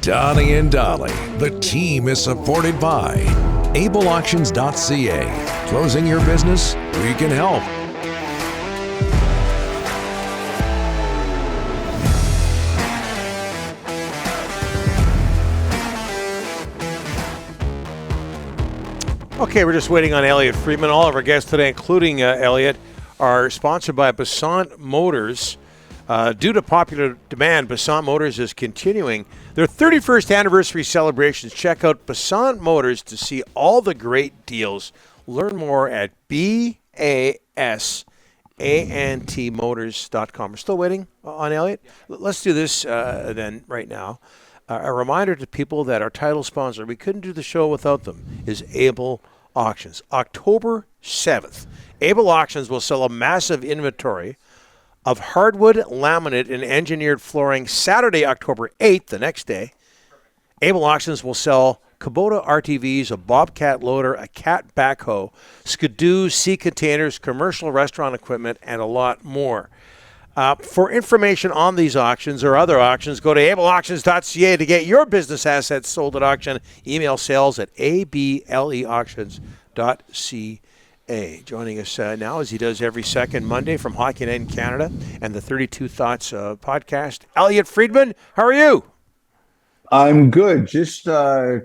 Donnie and Dolly, the team is supported by ableauctions.ca. Closing your business? We can help. Okay, we're just waiting on Elliotte Friedman. All of our guests today, including Elliotte, are sponsored by Basant Motors. Due to popular demand, Basant Motors is continuing their 31st anniversary celebrations. Check out Basant Motors to see all the great deals. Learn more at basantmotors.com. We're still waiting on Elliotte. Let's do this then right now. A reminder to people that our title sponsor, we couldn't do the show without them, is Able Auctions. October 7th, Able Auctions will sell a massive inventory of hardwood, laminate, and engineered flooring. Saturday, October 8th, the next day, Able Auctions will sell Kubota RTVs, a Bobcat loader, a Cat backhoe, Skidoo, sea containers, commercial restaurant equipment, and a lot more. For information on these auctions or other auctions, go to ableauctions.ca to get your business assets sold at auction. Email sales at ableauctions.ca. Joining us now, as he does every second Monday from Hockey Night in Canada and the 32 Thoughts podcast, Elliotte Friedman. How are you? I'm good. Just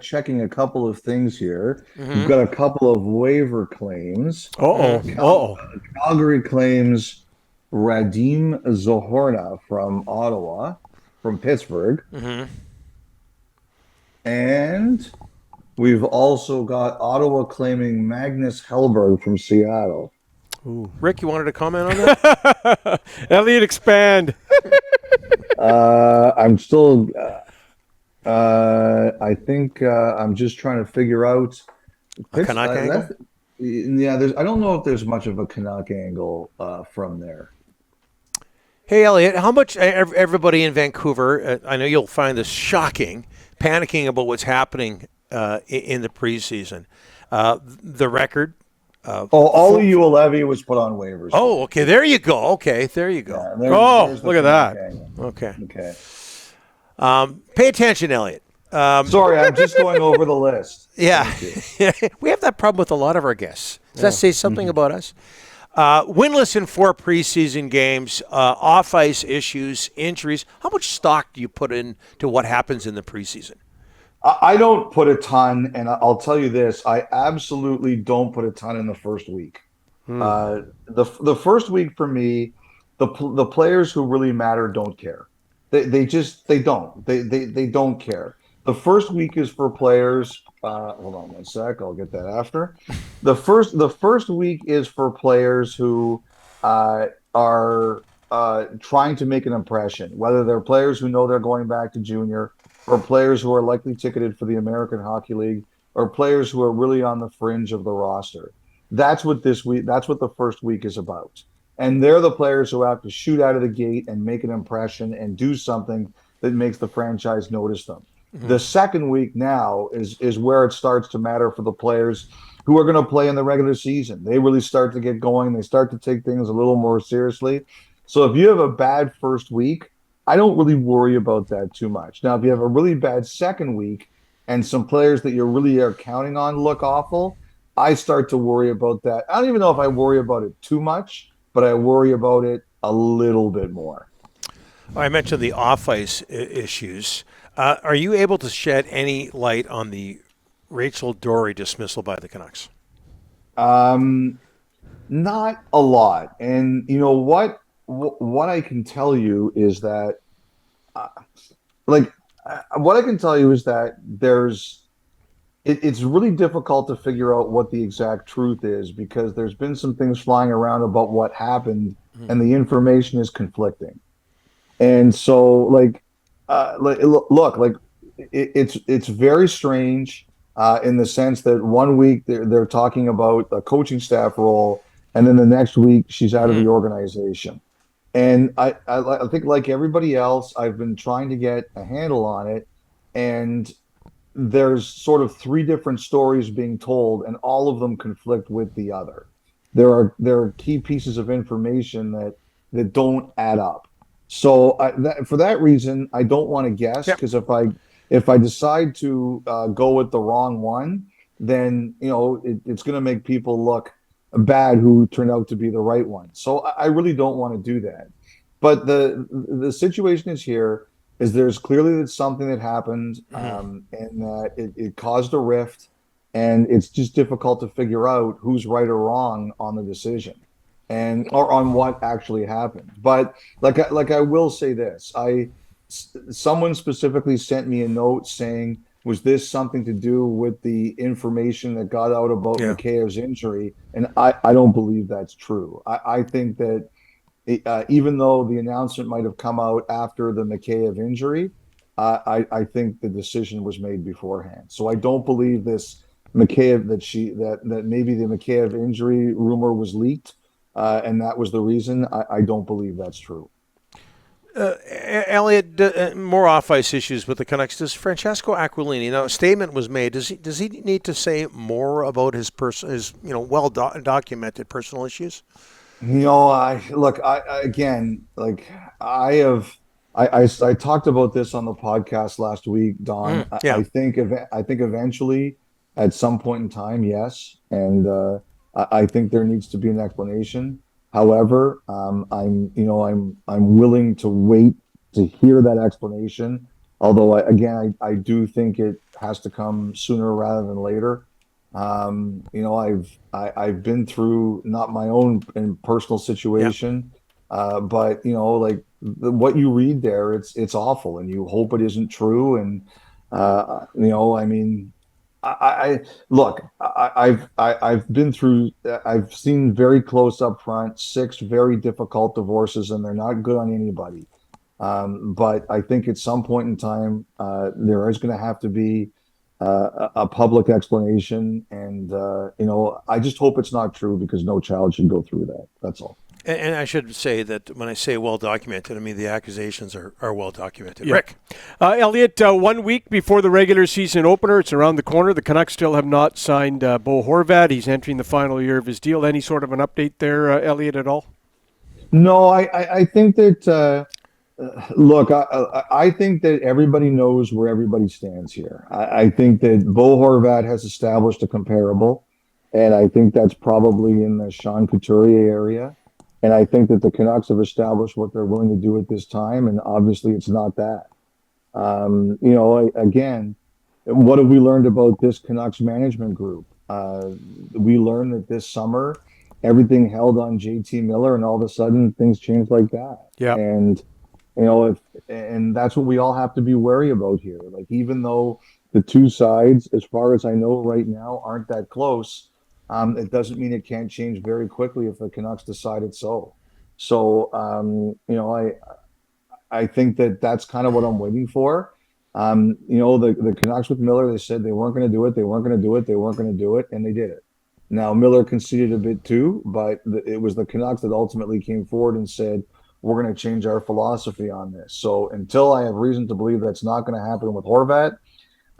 checking a couple of things here. We've got a couple of waiver claims. Calgary claims Radim Zohorna from Ottawa, from Pittsburgh. And we've also got Ottawa claiming Magnus Hellberg from Seattle. Ooh. Rick, you wanted to comment on that? Elliotte, expand. I'm still... I think I'm just trying to figure out a Canuck angle. I don't know if there's much of a Canuck angle from there. Hey, Elliotte, how much everybody in Vancouver? I know you'll find this shocking, panicking about what's happening in the preseason. The record. Olli Juolevi was put on waivers. Oh, okay. There you go. Okay, there you go. Yeah, there's look at that. Angle. Okay. Pay attention, Elliotte. Sorry, I'm just going over the list. Yeah. We have that problem with a lot of our guests. Does that say something about us? Winless in 4 preseason games, off-ice issues, injuries. How much stock do you put into what happens in the preseason? I don't put a ton, and I'll tell you this. I absolutely don't put a ton in the first week. The first week for me, the players who really matter don't care. They don't. They don't care. The first week is for players. Hold on one sec. I'll get that after. The first week is for players who are trying to make an impression, whether they're players who know they're going back to junior, or players who are likely ticketed for the American Hockey League, or players who are really on the fringe of the roster. That's what the first week is about. And they're the players who have to shoot out of the gate and make an impression and do something that makes the franchise notice them. The second week now is where it starts to matter for the players who are going to play in the regular season. They really start to get going. They start to take things a little more seriously. So if you have a bad first week, I don't really worry about that too much. Now, if you have a really bad second week and some players that you really are counting on look awful, I start to worry about that. I don't even know if I worry about it too much, but I worry about it a little bit more. I mentioned the off-ice issues. Are you able to shed any light on the Rachel Doerrie dismissal by the Canucks? Not a lot. And you know what I can tell you is that, what I can tell you is that it's really difficult to figure out what the exact truth is, because there's been some things flying around about what happened, and the information is conflicting. And so, it's very strange in the sense that one week they're talking about a coaching staff role, and then the next week she's out of the organization. And I think, like everybody else, I've been trying to get a handle on it, and there's sort of 3 different stories being told, and all of them conflict with the other. There are key pieces of information that don't add up. So for that reason, I don't want to guess, because if if I decide to go with the wrong one, then it's going to make people look bad who turned out to be the right one. So I really don't want to do that. But the situation is here is there's clearly that something that happened, and that it caused a rift, and it's just difficult to figure out who's right or wrong on the decision and or on what actually happened. But I will say this, someone specifically sent me a note saying, was this something to do with the information that got out about Mikheyev's injury? And I don't believe that's true. I think that even though the announcement might have come out after the Mikheyev injury, I think the decision was made beforehand. So I don't believe this Mikheyev that maybe the Mikheyev injury rumor was leaked, and that was the reason. I don't believe that's true. Elliotte, more off-ice issues with the Canucks. Does Francesco Aquilini, now a statement was made, does he need to say more about his well-documented personal issues? I talked about this on the podcast last week, Don. Yeah. I think eventually, at some point in time, yes, and I think there needs to be an explanation. However, I'm willing to wait to hear that explanation. Although I do think it has to come sooner rather than later. I've been through not my own personal situation, but what you read there, it's awful, and you hope it isn't true. And I've been through, I've seen very close up front 6 very difficult divorces, and they're not good on anybody. But I think at some point in time, there is going to have to be a public explanation, and I just hope it's not true, because no child should go through that. That's all. And I should say that when I say well documented, I mean the accusations are well documented. Yeah. Rick, Elliotte, 1 week before the regular season opener, it's around the corner. The Canucks still have not signed Bo Horvat. He's entering the final year of his deal. Any sort of an update there, Elliotte, at all? No, I think that. Look, I think that everybody knows where everybody stands here. I think that Bo Horvat has established a comparable, and I think that's probably in the Sean Couturier area. And I think that the Canucks have established what they're willing to do at this time, and obviously it's not that. Again, what have we learned about this Canucks management group? We learned that this summer everything held on JT Miller, and all of a sudden things changed like that. Yeah. And and that's what we all have to be wary about here. Like, even though the two sides, as far as I know right now, aren't that close, it doesn't mean it can't change very quickly if the Canucks decided so. So, I think that that's kind of what I'm waiting for. The Canucks with Miller, they said they weren't going to do it. They weren't going to do it. They weren't going to do it, and they did it. Now, Miller conceded a bit too, but it was the Canucks that ultimately came forward and said, we're going to change our philosophy on this. So until I have reason to believe that's not going to happen with Horvat,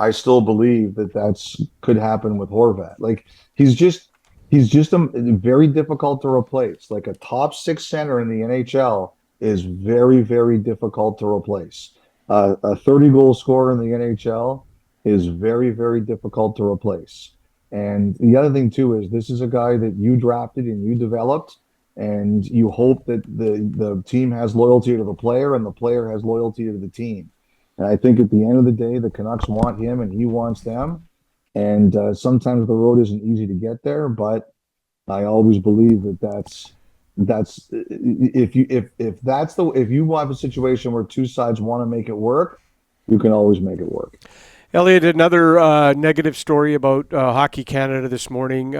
I still believe that could happen with Horvat. Like, he's just very difficult to replace. Like, a top 6 center in the NHL is very, very difficult to replace. A 30-goal scorer in the NHL is very, very difficult to replace. And the other thing too is, this is a guy that you drafted and you developed, and you hope that the team has loyalty to the player and the player has loyalty to the team. And I think at the end of the day, the Canucks want him and he wants them. And sometimes the road isn't easy to get there, but I always believe that's if you have a situation where two sides want to make it work, you can always make it work. Elliotte, another negative story about Hockey Canada this morning.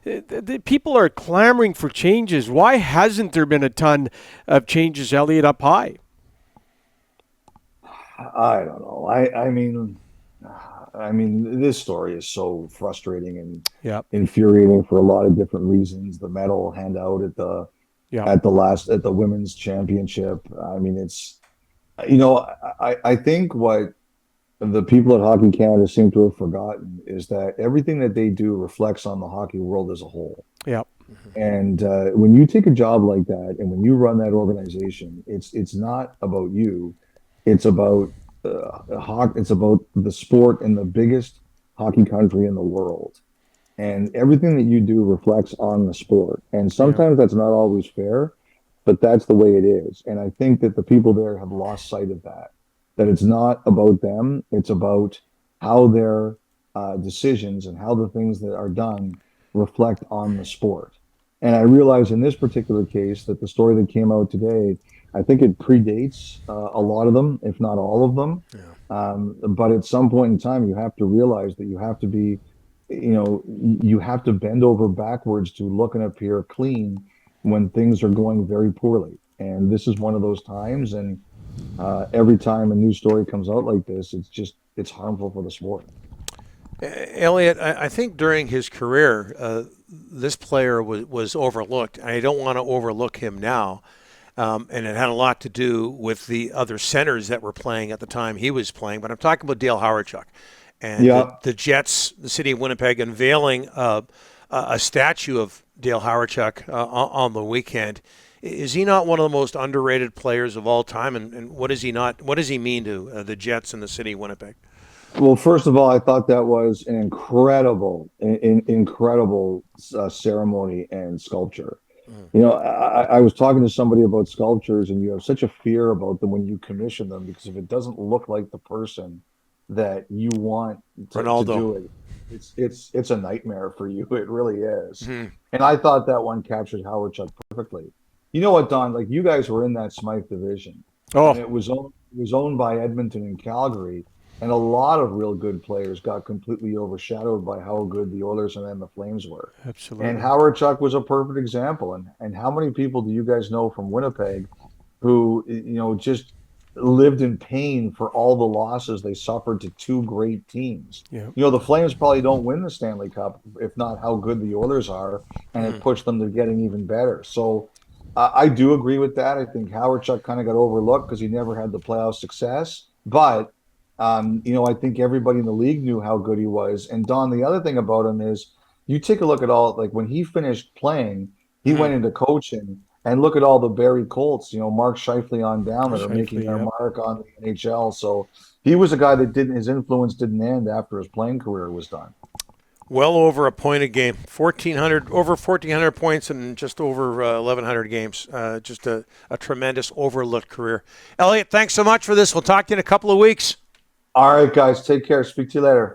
The people are clamoring for changes. Why hasn't there been a ton of changes, Elliotte, up high? I don't know. I mean, this story is so frustrating and infuriating for a lot of different reasons. The medal handout at the women's championship. I mean, it's, I think what the people at Hockey Canada seem to have forgotten is that everything that they do reflects on the hockey world as a whole. Yeah. And when you take a job like that and when you run that organization, it's not about you. It's about it's about the sport in the biggest hockey country in the world. And everything that you do reflects on the sport. And Yeah. sometimes that's not always fair, but that's the way it is. And I think that the people there have lost sight of that, that it's not about them, it's about how their decisions and how the things that are done reflect on the sport. And I realize in this particular case that the story that came out today, I think it predates a lot of them, if not all of them. But at some point in time, you have to realize that you have to be, you have to bend over backwards to look and appear clean when things are going very poorly. And this is one of those times. And every time a new story comes out like this, it's harmful for the sport. Elliot, I think during his career, this player was overlooked. I don't want to overlook him now. And it had a lot to do with the other centers that were playing at the time he was playing. But I'm talking about Dale Hawerchuk and Yeah. the Jets, the city of Winnipeg, unveiling a statue of Dale Hawerchuk on the weekend. Is he not one of the most underrated players of all time? And what is he not? What does he mean to the Jets and the city of Winnipeg? Well, first of all, I thought that was an incredible ceremony and sculpture. I was talking to somebody about sculptures, and you have such a fear about them when you commission them because if it doesn't look like the person that you want to Ronaldo. do it, it's a nightmare for you. It really is. Hmm. And I thought that one captured Howard Chuck perfectly. You know what, Don? Like you guys were in that Smythe division, and Oh, it was owned by Edmonton and Calgary. And a lot of real good players got completely overshadowed by how good the Oilers and then the Flames were. And absolutely. Howard Chuck was a perfect example. And how many people do you guys know from Winnipeg who, just lived in pain for all the losses they suffered to two great teams? Yeah. The Flames probably don't win the Stanley Cup, if not how good the Oilers are, and it pushed them to getting even better. So I do agree with that. I think Howard Chuck kind of got overlooked because he never had the playoff success. But I think everybody in the league knew how good he was. And Don, the other thing about him is you take a look at all, like when he finished playing, he Hmm. went into coaching and look at all the Barry Colts, Mark Scheifele on down that are making Shifley, their yep. mark on the NHL. So he was a guy that his influence didn't end after his playing career was done. Well over a point a game, 1,400, over 1,400 points in just over 1,100 games. Just a tremendous overlooked career. Elliot, thanks so much for this. We'll talk to you in a couple of weeks. All right, guys, take care. Speak to you later.